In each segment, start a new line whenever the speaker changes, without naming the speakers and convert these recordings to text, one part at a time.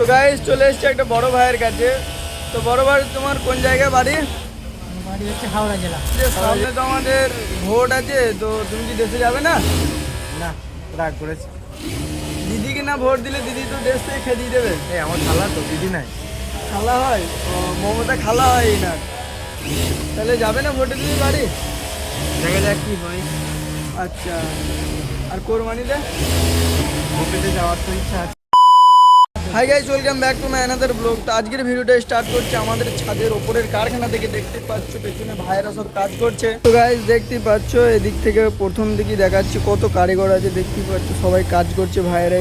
তো গাইস চলে এসেছে একটা বড় ভাইয়ের কাছে। তো বড় ভাই তোমার কোন জায়গায় বাড়ি?
বাড়ি হচ্ছে হাওড়া জেলা।
সামনে তো আমাদের ভোট আছে, তো তুমি কি দেশে যাবে না?
না, রাগ করেছি।
দিদিকে না ভোট দিলে দিদি তো দেশ থেকে খেদিয়ে দেবে।
এই আমার খালা তো, দিদি নাই।
খালা হয়? ও, মমতা খালা হয় না? তাহলে যাবে না ভোটে তুমি বাড়ি?
দেখা যাক কি হয়।
আচ্ছা, আর কোরবানিতে?
ভোটেতে যাওয়ার তো ইচ্ছা আছে।
Hi guys, welcome back to my another blog. তো আজকের ভিডিওটা স্টার্ট করছে আমাদের ছাদের ওপরের কারখানা থেকে। দেখতে পাচ্ছ পেছনে ভাইয়েরা সব কাজ করছে। তো গাইস দেখতে পাচ্ছ এদিক থেকে প্রথম দিকে দেখাচ্ছি কত কারিগর আছে। দেখতে পাচ্ছ সবাই কাজ করছে ভাইয়েরা।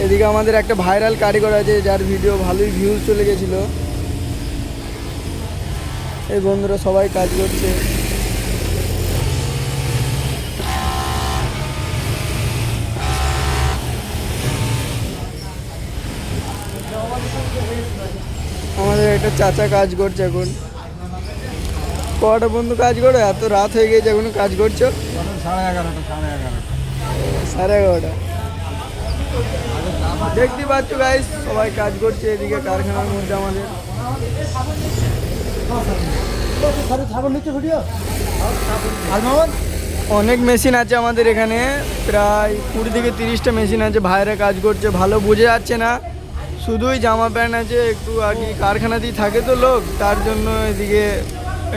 এদিকে আমাদের একটা ভাইরাল কারিগর আছে যার ভিডিও ভালোই ভিউজ চলে গেছিল। এই বন্ধুরা সবাই কাজ করছে। আমাদের একটা চাচা কাজ করছে এখন। কটা বন্ধু কাজ করো? এত রাত হয়ে গেছে এখনো কাজ করছো? 11:30। দেখতে পাচ্ছ গাইস সবাই কাজ করছে এদিকে কারখানার মধ্যে আমাদের। অনেক মেশিন আছে আমাদের এখানে, প্রায় 20 থেকে 30টা মেশিন আছে। ভাইরা কাজ করছে, ভালো বোঝা যাচ্ছে না, শুধুই জামা প্যান্ট আছে। একটু আর কি কারখানাতেই থাকে তো লোক, তার জন্য এদিকে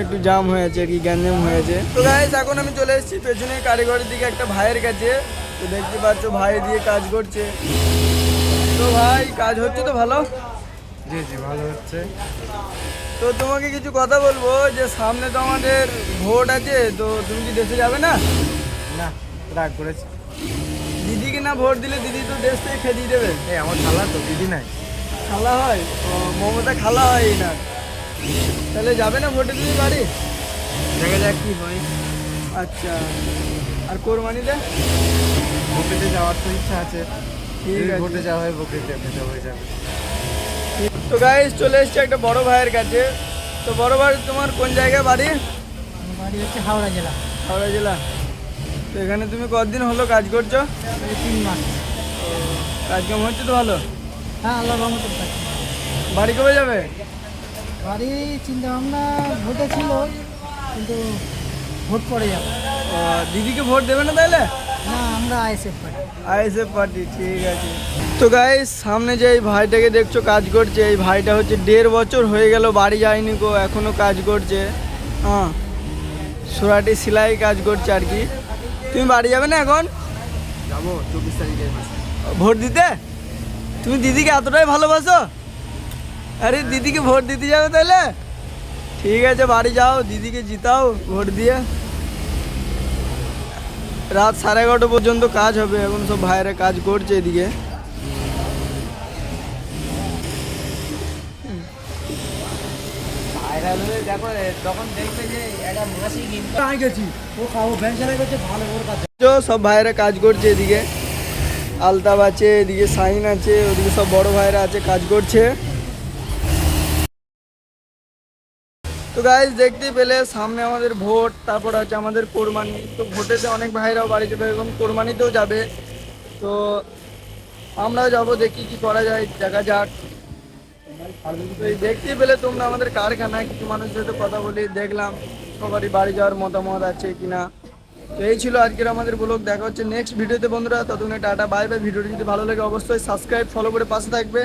একটু জাম হয়েছে আর কি, গ্যাঞ্জাম হয়েছে। তো গাইস এখন আমি চলে এসেছি পেছনে কারিগরের দিকে একটা ভাইয়ের কাছে। তো দেখতে পাচ্ছ ভাই দিয়ে কাজ করছে। তো ভাই কাজ হচ্ছে তো ভালো?
জি জি, ভালো হচ্ছে।
তো তোমাকে কিছু কথা বলবো, যে সামনে তো আমাদের ভোট আছে, তো তুমি কি দেশে যাবে না?
না, রাগ করেছি।
দিদিকে না ভোট দিলে দিদি তো দেশ থেকে খেদিয়ে দেবে।
এই আমার খালা তো, দিদি নাই।
খালা হয়? ও, মমতা খালা হয় না? তাহলে যাবে না ভোটে তুমি বাড়ি?
দেখা যাক কি হয়।
আচ্ছা, আর কোরবানিতে?
ভোটেতে যাওয়ার তো ইচ্ছা আছে।
ঠিক
যদি
আছে।
ভোটে যাওয়া হয়, ভোটেতে হয়ে যাবে।
তো গাইস চলে এসছে একটা বড় ভাইয়ের কাছে। তো বড় ভাই তোমার কোন জায়গায় বাড়ি?
বাড়ি হচ্ছে হাওড়া জেলা।
হাওড়া জেলা। তো এখানে তুমি কতদিন হলো কাজ করছো?
এই 3 মাস।
কাজ কাম হচ্ছে তো ভালো?
হ্যাঁ, আল্লাহ রহমতের কাছে।
বাড়ি কবে যাবে?
বাড়ি চিন্তা ভাবনা ভোটে ছিল, কিন্তু ভোট পড়ে যাবে।
ও, দিদিকে ভোট দেবে না তাহলে?
না, আমরা আইএসএফ পার্টি।
আইএসএফ পার্টি, ঠিক আছে। তো গাইস সামনে যে এই ভাইটাকে দেখছো কাজ করছে, এই ভাইটা হচ্ছে 1.5 বছর হয়ে গেল বাড়ি যায়নি গো, এখনো কাজ করছে। হ্যাঁ, সুরাটি সেলাই কাজ করছে আর কি। তুমি বাড়ি যাবে না এখন?
যাবো 24 তারিখে।
ভোট দিতে? তুমি দিদিকে এতটাই ভালোবাসো? আরে দিদিকে ভোট দিতে যাবে তাহলে? ঠিক আছে, বাড়ি যাও, দিদিকে জিতাও ভোট দিয়ে। রাত 11:30 পর্যন্ত কাজ হবে, এখন সব ভাইয়েরা কাজ করছে এদিকে।
ভাইরাল হয়ে দেখো, তখন দেখবে যে একটা মাসি কিন্তু
গেছি ও খাবো ভ্যানসারা করছে ভালো ওর কাছে।
তো সব ভাইয়েরা কাজ করছে এদিকে। আলতাব আছে, এদিকে সাইন আছে, ওদিকে সব বড় ভাইয়েরা আছে কাজ করছে। তো গাইজ দেখতে পেলে সামনে আমাদের ভোট, তারপর আছে আমাদের কোরবানি। তো ভোটেতে অনেক ভাইরাও বাড়ি যাবে, এবং কোরবানিতেও যাবে। তো আমরাও যাবো, দেখি কি করা যায়, দেখা যাক। তো এই দেখতে পেলে তোমরা আমাদের কারখানায় কিছু মানুষের সাথে কথা বলি, দেখলাম সবারই বাড়ি যাওয়ার মতামত আছে কিনা। তো এই ছিল আজকের আমাদের ব্লগ। দেখা হচ্ছে নেক্সট ভিডিওতে বন্ধুরা, ততক্ষণে টাটা বাই বাই। ভিডিওটি যদি ভালো লাগে অবশ্যই সাবস্ক্রাইব ফলো করে পাশে থাকবে।